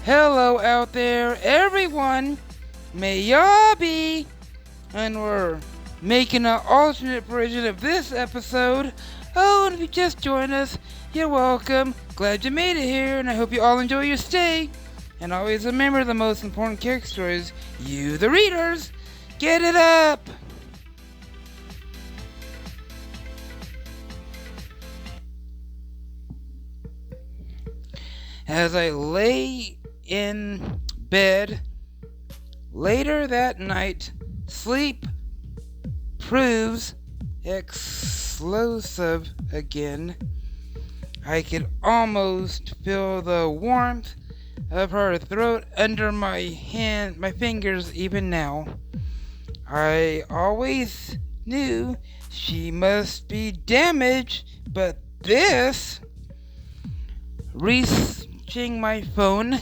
Hello out there, everyone. May y'all be. And we're making an alternate version of this episode. Oh, and if you just joined us, you're welcome. Glad you made it here, and I hope you all enjoy your stay. And always remember the most important character stories, you the readers. Get it up! As I lay in bed later that night, sleep proves explosive again. I could almost feel the warmth of her throat under my fingers even now. I always knew she must be damaged, but this... Reaching my phone,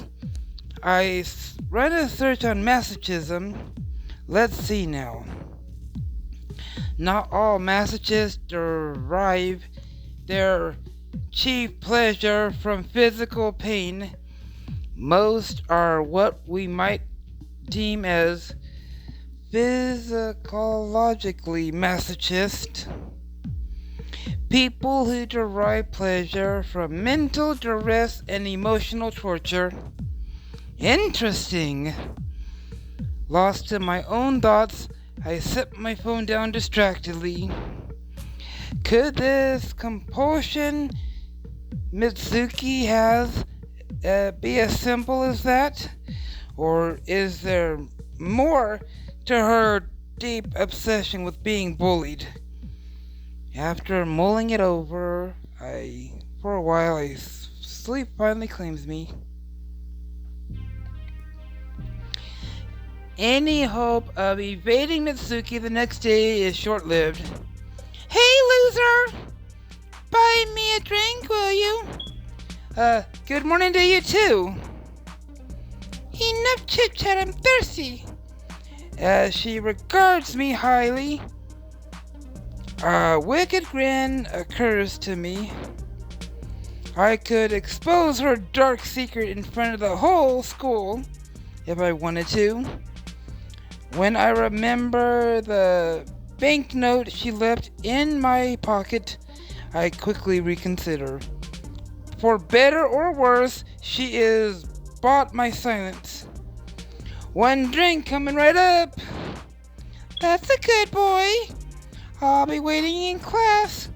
I run a search on masochism. Let's see now. Not all masochists derive their chief pleasure from physical pain. Most are what we might deem as physiologically masochist. People who derive pleasure from mental duress and emotional torture. Interesting. Lost in my own thoughts, I set my phone down distractedly. Could this compulsion Mitsuki has be as simple as that? Or is there more to her deep obsession with being bullied? After mulling it over, for a while, sleep finally claims me. Any hope of evading Mitsuki the next day is short-lived. Hey, loser! Buy me a drink, will you? Good morning to you, too. Enough chit-chat, I'm thirsty. As she regards me highly, a wicked grin occurs to me. I could expose her dark secret in front of the whole school if I wanted to. When I remember the banknote she left in my pocket, I quickly reconsider. For better or worse, she is bought my silence. One drink coming right up. That's a good boy. I'll be waiting in class.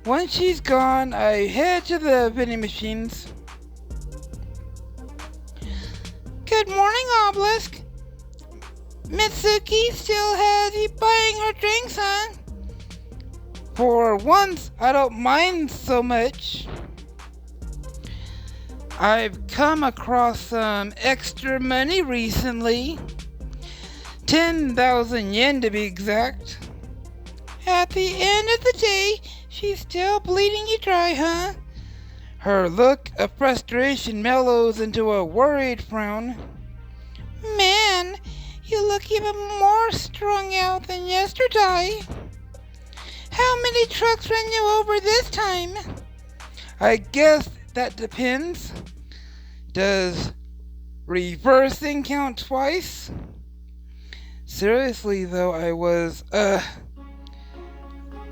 Once she's gone, I head to the vending machines. Good morning, Obelisk. Mitsuki still has you buying her drinks, huh? For once, I don't mind so much. I've come across some extra money recently. 10,000 yen to be exact. At the end of the day, she's still bleeding you dry, huh? Her look of frustration mellows into a worried frown. Man, you look even more strung out than yesterday. How many trucks ran you over this time? I guess that depends. Does reversing count twice? Seriously though, I was,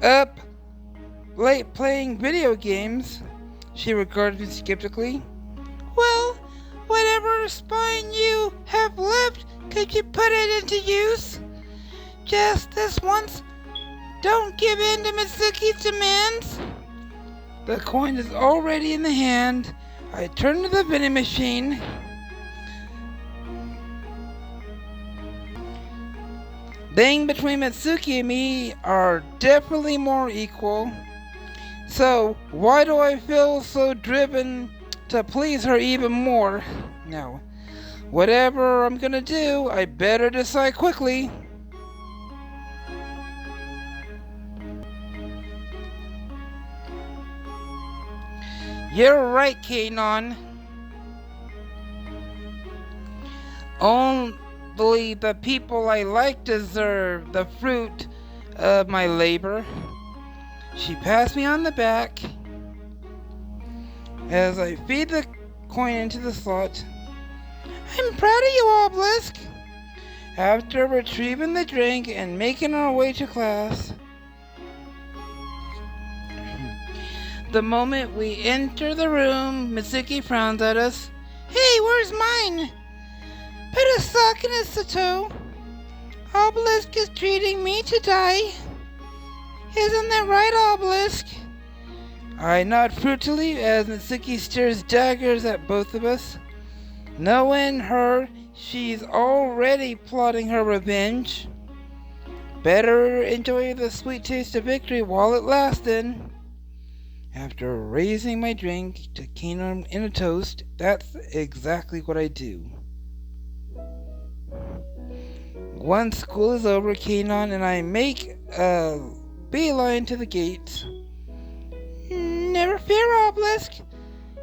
up late playing video games. She regarded me skeptically. Well, whatever spine you have left, could you put it into use? Just this once. Don't give in to Mitsuki's demands. The coin is already in the hand. I turn to the vending machine. Thing between Mitsuki and me are definitely more equal. So, why do I feel so driven to please her even more? Now, whatever I'm gonna do, I better decide quickly. You're right, Kanon. Only the people I like deserve the fruit of my labor. She passed me on the back. As I feed the coin into the slot, I'm proud of you, Obelisk. After retrieving the drink and making our way to class, the moment we enter the room, Mitsuki frowns at us. Hey, where's mine? Put a sock in his toe. Obelisk is treating me to die. Isn't that right, Obelisk? I nod fruitfully as Mitsuki stares daggers at both of us. Knowing her, she's already plotting her revenge. Better enjoy the sweet taste of victory while it lasts then. After raising my drink to Keinon in a toast, that's exactly what I do. Once school is over, Keinon and I make a beeline to the gates. Never fear, Obelisk.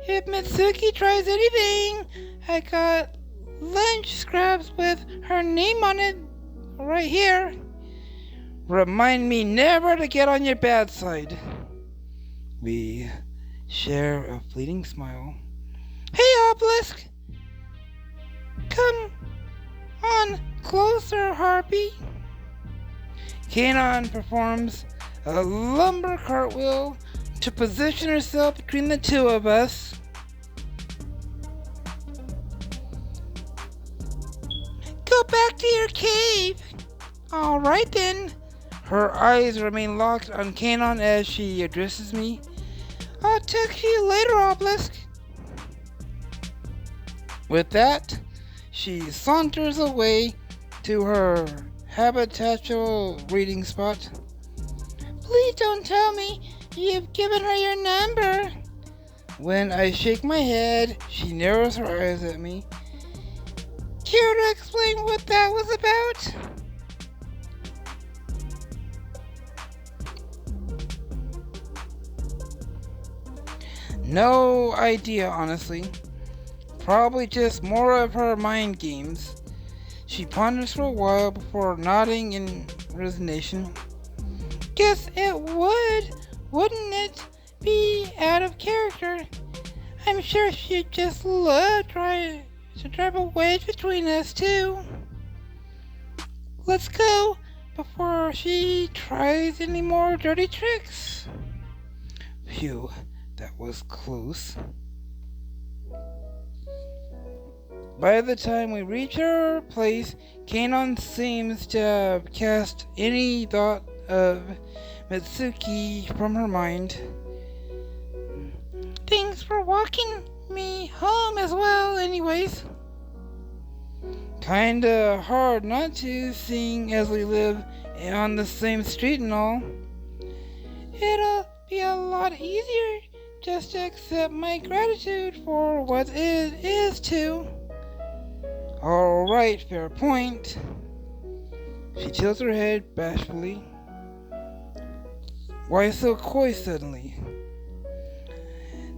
If Mitsuki tries anything, I got lunch scraps with her name on it right here. Remind me never to get on your bad side. We share a fleeting smile. Hey, Obelisk! Come on closer, Harpy. Keinon performs a lumber cartwheel to position herself between the two of us. Go back to your cave. All right then. Her eyes remain locked on Keinon as she addresses me. I'll text you later, Obelisk. With that, she saunters away to her habitual reading spot. Please don't tell me you've given her your number. When I shake my head, she narrows her eyes at me. Care to explain what that was about? No idea, honestly. Probably just more of her mind games. She ponders for a while before nodding in resignation. Guess it would, wouldn't it, be out of character? I'm sure she'd just love to drive a wedge between us two. Let's go before she tries any more dirty tricks. Phew. That was close. By the time we reach our place, Keinon seems to have cast any thought of Mitsuki from her mind. Thanks for walking me home as well, anyways. Kinda hard not to, seeing as we live on the same street and all. It'll be a lot easier just to accept my gratitude for what it is too. Alright, fair point. She tilts her head bashfully. Why so coy suddenly?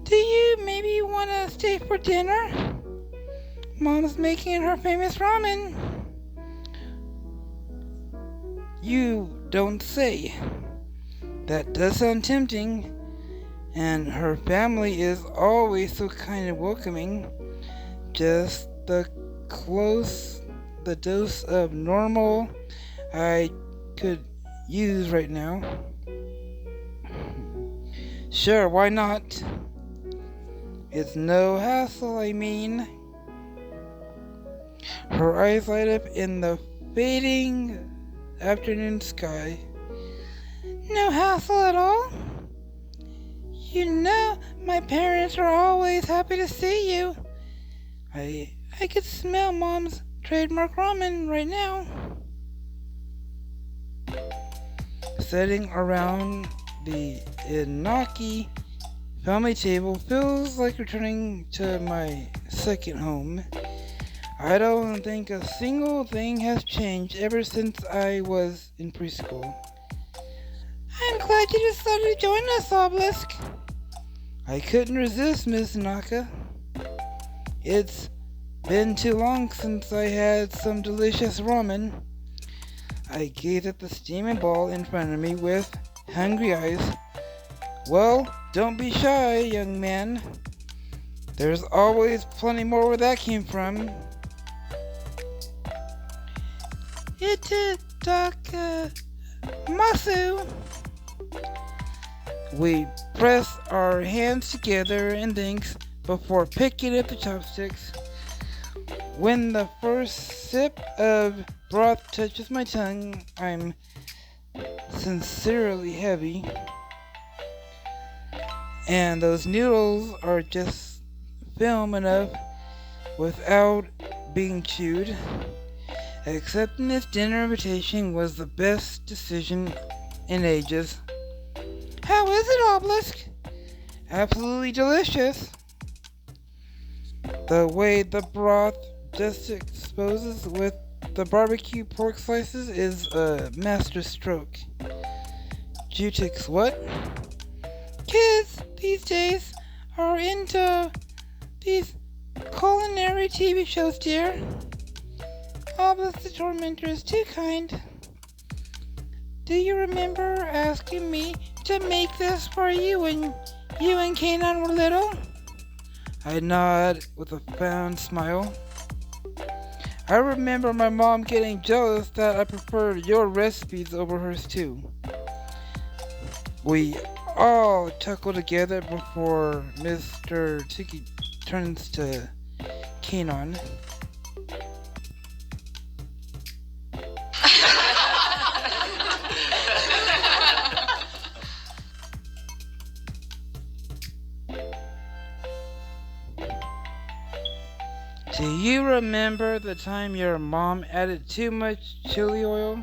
Do you maybe want to stay for dinner? Mom's making her famous ramen. You don't say. That does sound tempting. And her family is always so kind and welcoming. Just the dose of normal I could use right now. Sure, why not? It's no hassle, I mean. Her eyes light up in the fading afternoon sky. No hassle at all? You know, my parents are always happy to see you. I could smell Mom's trademark ramen right now. Sitting around the Inaki family table feels like returning to my second home. I don't think a single thing has changed ever since I was in preschool. I'm glad you decided to join us, Obelisk. I couldn't resist, Miss Naka. It's been too long since I had some delicious ramen. I gazed at the steaming ball in front of me with hungry eyes. Well, don't be shy, young man. There's always plenty more where that came from. Itadakimasu. We press our hands together in thanks before picking up the chopsticks. When the first sip of broth touches my tongue, I'm sincerely heavy. And those noodles are just film enough without being chewed. Accepting this dinner invitation was the best decision in ages. How is it, Obelisk? Absolutely delicious. The way the broth just exposes with the barbecue pork slices is a master stroke. Jutix, what? Kids these days are into these culinary TV shows, dear. Obelisk the Tormentor is too kind. Do you remember asking me to make this for you when you and Kanon were little? I nod with a fond smile. I remember my mom getting jealous that I preferred your recipes over hers too. We all chuckle together before Mr. Tiki turns to Kanon. Do you remember the time your mom added too much chili oil?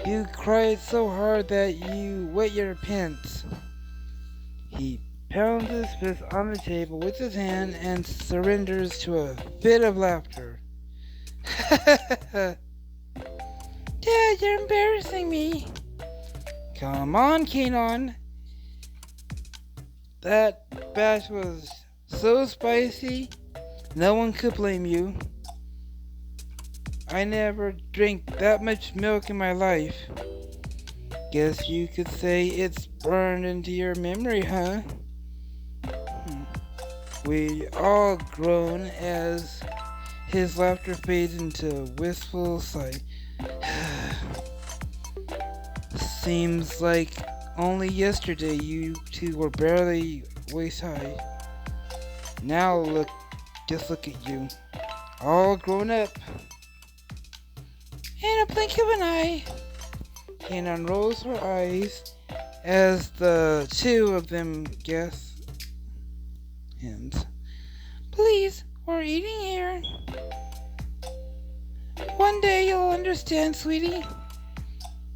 You cried so hard that you wet your pants. He pounds his fist on the table with his hand and surrenders to a fit of laughter. Dad, you're embarrassing me. Come on, Kanon. That batch was so spicy, no one could blame you. I never drank that much milk in my life. Guess you could say it's burned into your memory, huh? We all groan as his laughter fades into wistful sigh. Seems like only yesterday you two were barely waist high. Now just look at you, all grown up. In a blink of an eye, Kanon rolls her eyes as the two of them gasp hands. Please, we're eating here. One day you'll understand, sweetie.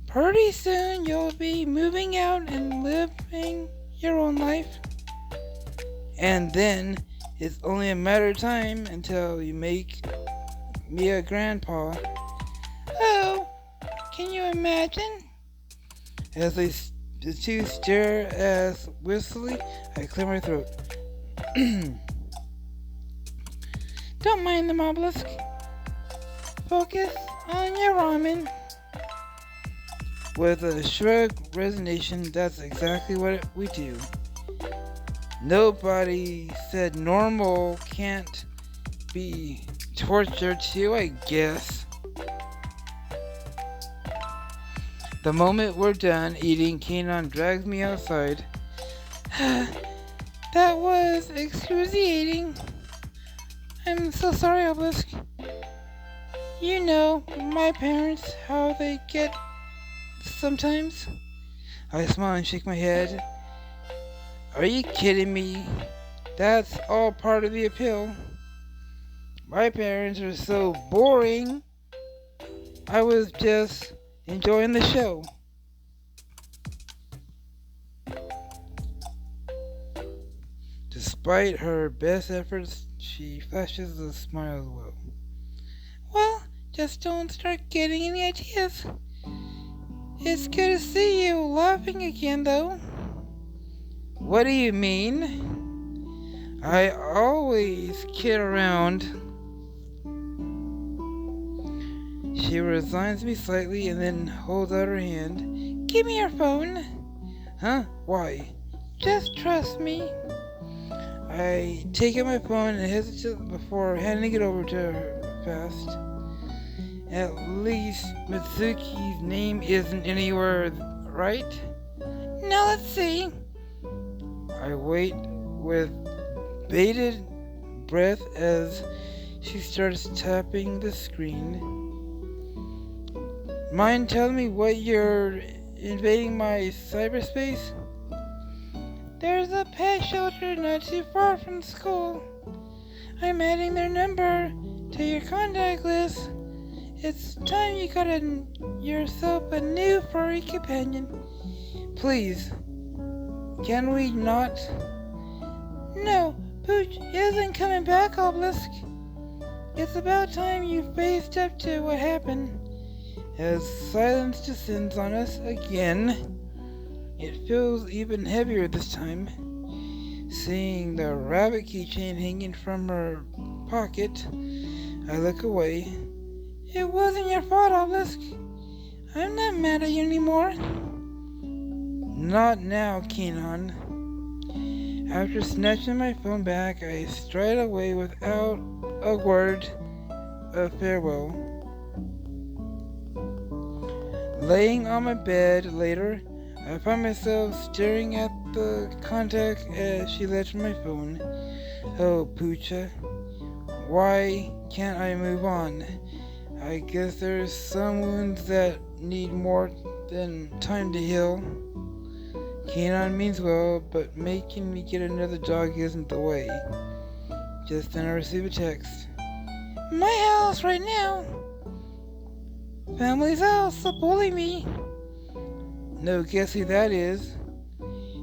Pretty soon you'll be moving out and living your own life. And then it's only a matter of time until you make me a grandpa. Oh, can you imagine? As the two stare as wistfully, I clear my throat. Don't mind the Obelisk. Focus on your ramen. With a shrug resignation, that's exactly what we do. Nobody said normal can't be torture too, I guess. The moment we're done eating, Kanon drags me outside. That was excruciating. I'm so sorry, Obelisk. You know, my parents, how they get sometimes. I smile and shake my head. Are you kidding me? That's all part of the appeal. My parents are so boring. I was just enjoying the show. Despite her best efforts, she flashes a smile as well. Well, just don't start getting any ideas. It's good to see you laughing again, though. What do you mean? I always kid around. She resigns me slightly and then holds out her hand. Give me your phone. Huh? Why? Just trust me. I take out my phone and hesitate before handing it over to her fast. At least Mitsuki's name isn't anywhere, right? Now let's see. I wait with bated breath as she starts tapping the screen. Mind telling me what you're invading my cyberspace? There's a pet shelter not too far from school. I'm adding their number to your contact list. It's time you got yourself a new furry companion. Please, can we not? No, Pooch isn't coming back, Obelisk. It's about time you faced up to what happened. As silence descends on us again, it feels even heavier this time. Seeing the rabbit keychain hanging from her pocket, I look away. It wasn't your fault, Obelisk. I'm not mad at you anymore. Not now, Kenon. After snatching my phone back, I stride away without a word of farewell. Laying on my bed later, I find myself staring at the contact as she lets my phone. Oh, Poocha, why can't I move on? I guess there's some wounds that need more than time to heal. Kenon means well, but making me get another dog isn't the way. Just then I receive a text. My house right now. Family's house, so bully me. No, guess who that is?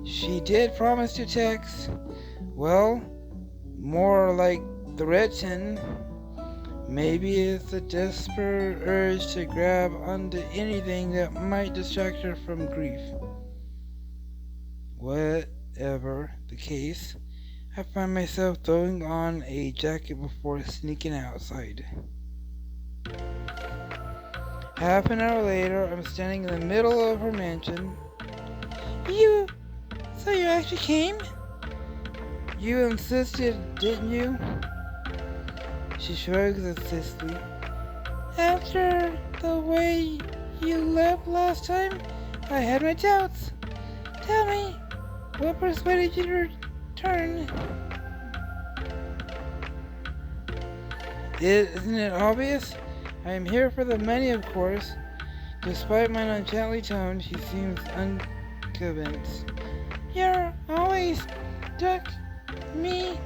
She did promise to text. Well, more like threaten. Maybe it's a desperate urge to grab onto anything that might distract her from grief. Whatever the case, I find myself throwing on a jacket before sneaking outside. Half an hour later, I'm standing in the middle of her mansion. So you actually came? You insisted, didn't you? She shrugs acidly. After the way you left last time, I had my doubts. Tell me, what persuaded you to return? Isn't it obvious? I am here for the money, of course. Despite my nonchalantly tone, she seems unconvinced. You're always struck me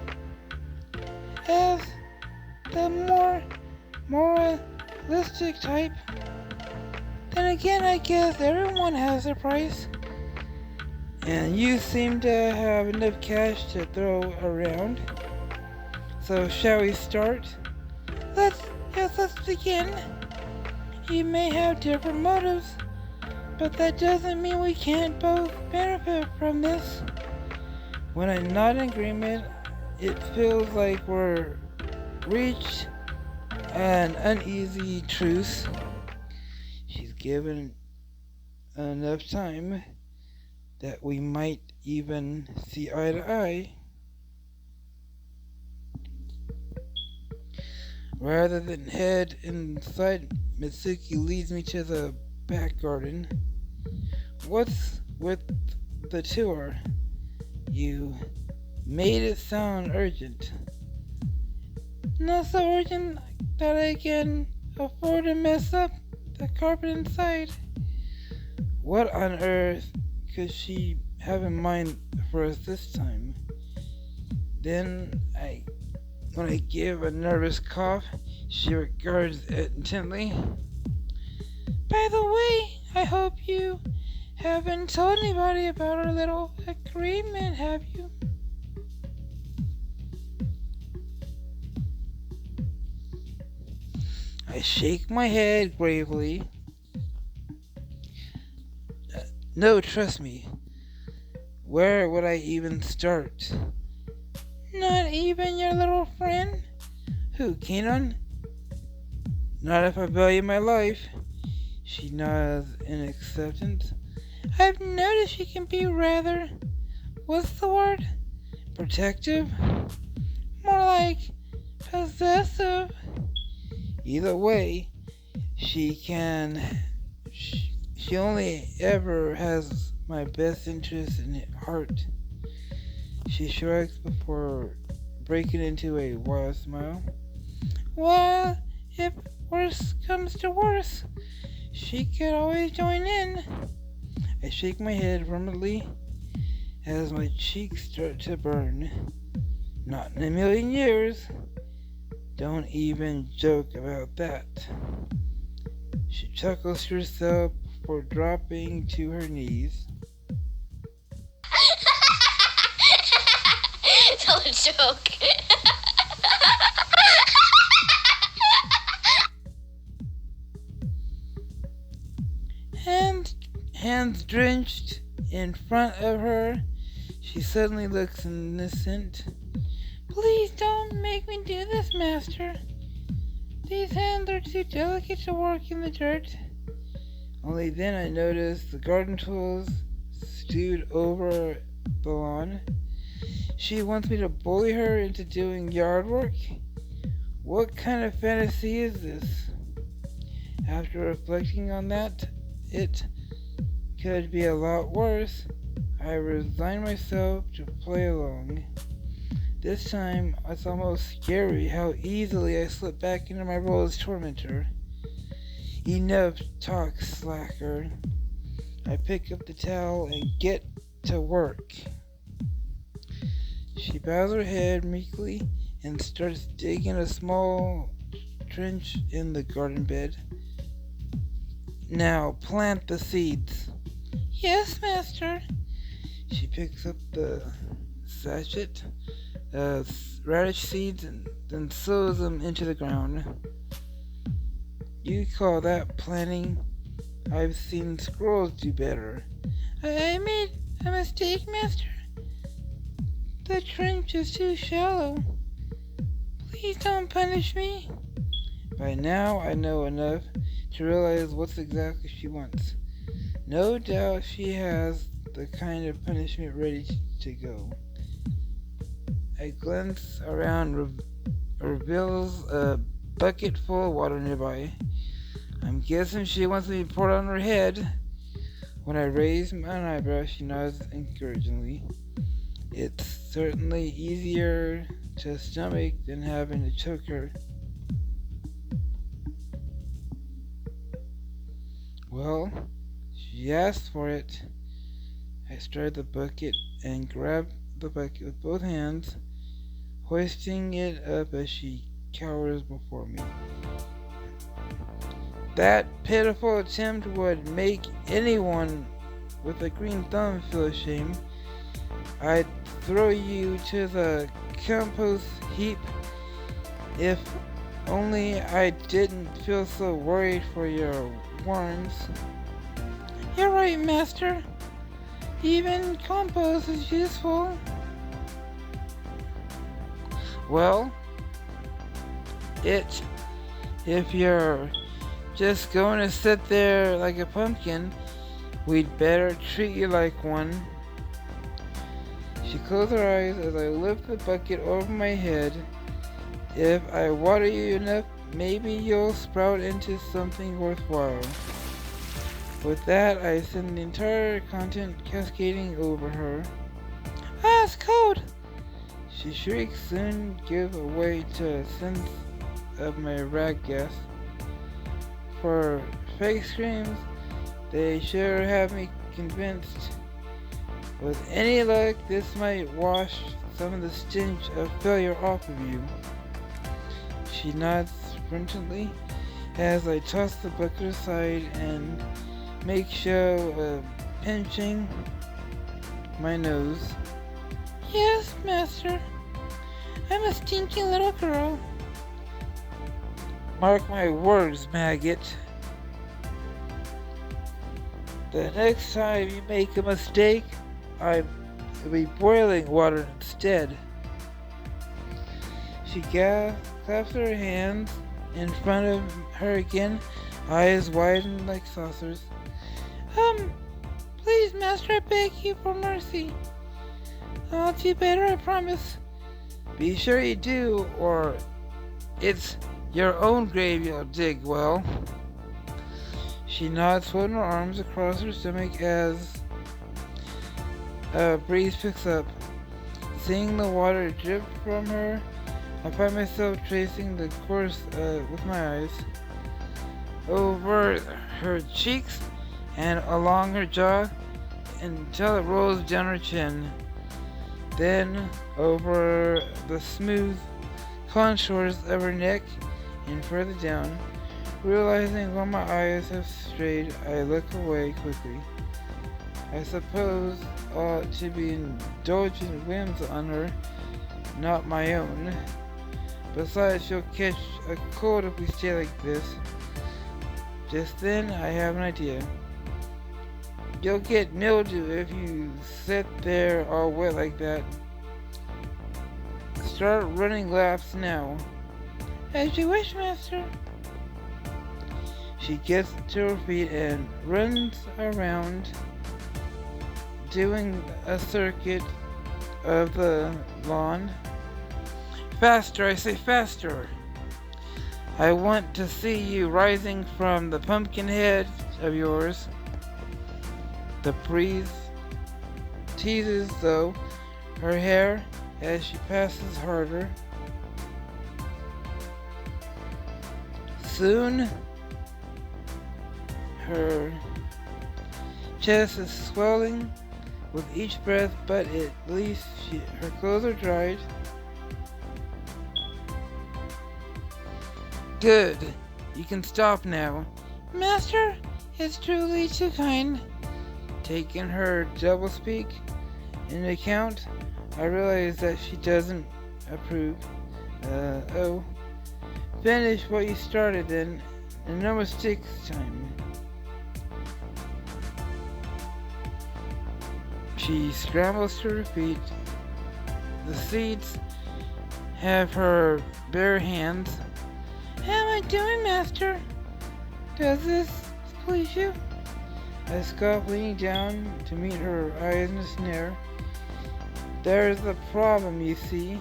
as the more moralistic type. Then again, I guess everyone has their price. And you seem to have enough cash to throw around. So shall we start? Let's begin. You may have different motives, but that doesn't mean we can't both benefit from this. When I nod in agreement, it feels like we're reached an uneasy truce. She's given enough time that we might even see eye to eye. Rather than head inside, Mitsuki leads me to the back garden. What's with the tour? You made it sound urgent. Not so urgent that I can afford to mess up the carpet inside. What on earth could she have in mind for us this time? Then when I give a nervous cough, she regards it intently. By the way, I hope you haven't told anybody about our little agreement, have you? I shake my head gravely. No, trust me. Where would I even start? Not even your little friend? Who, Kenon? Not if I value my life. She nods in acceptance. I've noticed you can be rather, what's the word? Protective? More like possessive. Either way, she only ever has my best interest in heart. She shrugs before breaking into a wild smile. Well, if worse comes to worse, she could always join in. I shake my head firmly as my cheeks start to burn. Not in a million years. Don't even joke about that. She chuckles to herself before dropping to her knees. Tell a joke. Hands drenched in front of her, she suddenly looks innocent. Please don't make me do this, master. These hands are too delicate to work in the dirt. Only then I notice the garden tools stewed over the lawn. She wants me to bully her into doing yard work? What kind of fantasy is this? After reflecting on that, it could be a lot worse. I resign myself to play along. This time, it's almost scary how easily I slip back into my role as tormentor. Enough talk, slacker. I pick up the towel and get to work. She bows her head meekly and starts digging a small trench in the garden bed. Now plant the seeds. Yes, master. She picks up the sachet of radish seeds and then sows them into the ground. You call that planting? I've seen squirrels do better. I made a mistake, master. The trench is too shallow. Please don't punish me. By now I know enough to realize what exactly she wants. No doubt she has the kind of punishment ready to go. I glance around, reveals a bucket full of water nearby. I'm guessing she wants me to pour it on her head. When I raise my eyebrow, she nods encouragingly. It's certainly easier to stomach than having to choke her. Well, she asked for it. I stride the bucket and grab the bucket with both hands, hoisting it up as she cowers before me. That pitiful attempt would make anyone with a green thumb feel ashamed. I'd throw you to the compost heap if only I didn't feel so worried for your worms. You're right, master. Even compost is useful. Well, if you're just going to sit there like a pumpkin, we'd better treat you like one. She closed her eyes as I lift the bucket over my head. If I water you enough, maybe you'll sprout into something worthwhile. With that, I send the entire content cascading over her. Ah, it's cold! She shrieks, soon give way to a sense of my rag gas. For fake screams, they sure have me convinced. With any luck, this might wash some of the stench of failure off of you. She nods frontally as I toss the bucket aside and make show of pinching my nose. Yes, master. I'm a stinky little girl. Mark my words, maggot. The next time you make a mistake, I'll be boiling water instead. She claps her hands in front of her again, eyes widened like saucers. Please, master, I beg you for mercy. I'll do better, I promise. Be sure you do, or it's your own grave you'll dig well. She nods, folding her arms across her stomach as a breeze picks up. Seeing the water drip from her, I find myself tracing the course with my eyes over her cheeks and along her jaw until it rolls down her chin. Then over the smooth contours of her neck and further down. Realizing where my eyes have strayed, I look away quickly. I suppose I ought to be indulging whims on her, not my own. Besides, she'll catch a cold if we stay like this. Just then, I have an idea. You'll get mildew if you sit there all wet like that. Start running laps now. As you wish, master. She gets to her feet and runs around, doing a circuit of the lawn. Faster, I say faster. I want to see you rising from the pumpkin head of yours. The breeze teases, though, her hair as she passes harder. Soon, her chest is swelling with each breath, but at least her clothes are dried. Good. You can stop now. Master, it's truly too kind. Taking her doublespeak into account, I realize that she doesn't approve. Oh. Finish what you started then, and no mistakes this time. She scrambles to her feet. The seeds have her bare hands. How am I doing, master? Does this please you? I scoff, leaning down to meet her eyes in a snare. There's the problem, you see.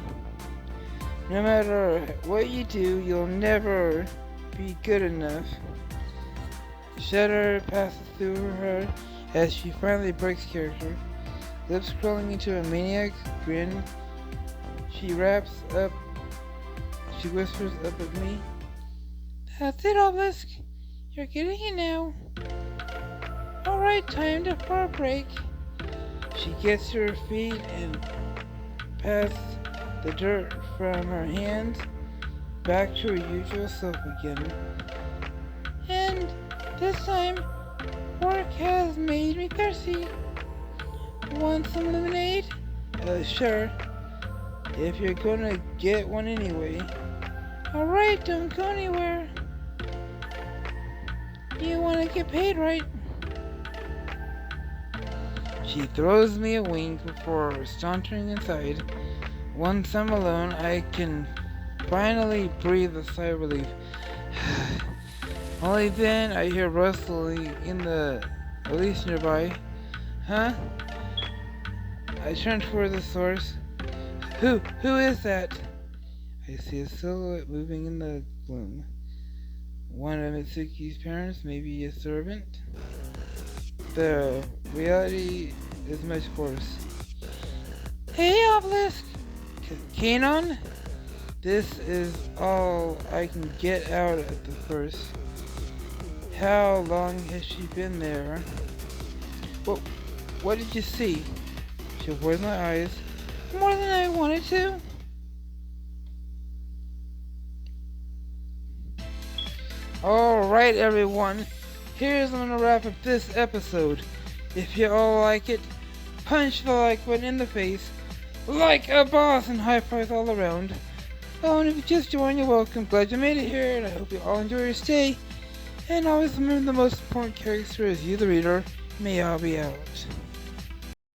No matter what you do, you'll never be good enough. Shudder passes through her as she finally breaks character. Lips curling into a maniac grin. She whispers up at me. That's it, Obelisk. You're getting it now. Alright, time for a break. She gets to her feet and passes the dirt from her hands back to her usual self again. And this time, work has made me thirsty. Want some lemonade? Sure. If you're gonna get one anyway. Alright, don't go anywhere. You wanna get paid, right? She throws me a wink before sauntering inside. Once I'm alone, I can finally breathe a sigh of relief. Only then I hear rustling in the leaves nearby. Huh? I turn toward the source. Who is that? I see a silhouette moving in the gloom. One of Mitsuki's parents, maybe a servant. The reality is much worse. Hey, Obelisk! Kanon? This is all I can get out at the first. How long has she been there? What did you see? She avoids my eyes. More than I wanted to. Alright, everyone. Here's I'm gonna wrap up this episode. If you all like it, punch the like button in the face, like a boss, and high fives all around. Oh, and if you just joined, you're welcome. Glad you made it here, and I hope you all enjoy your stay. And always remember the most important character is you, the reader. May all be out.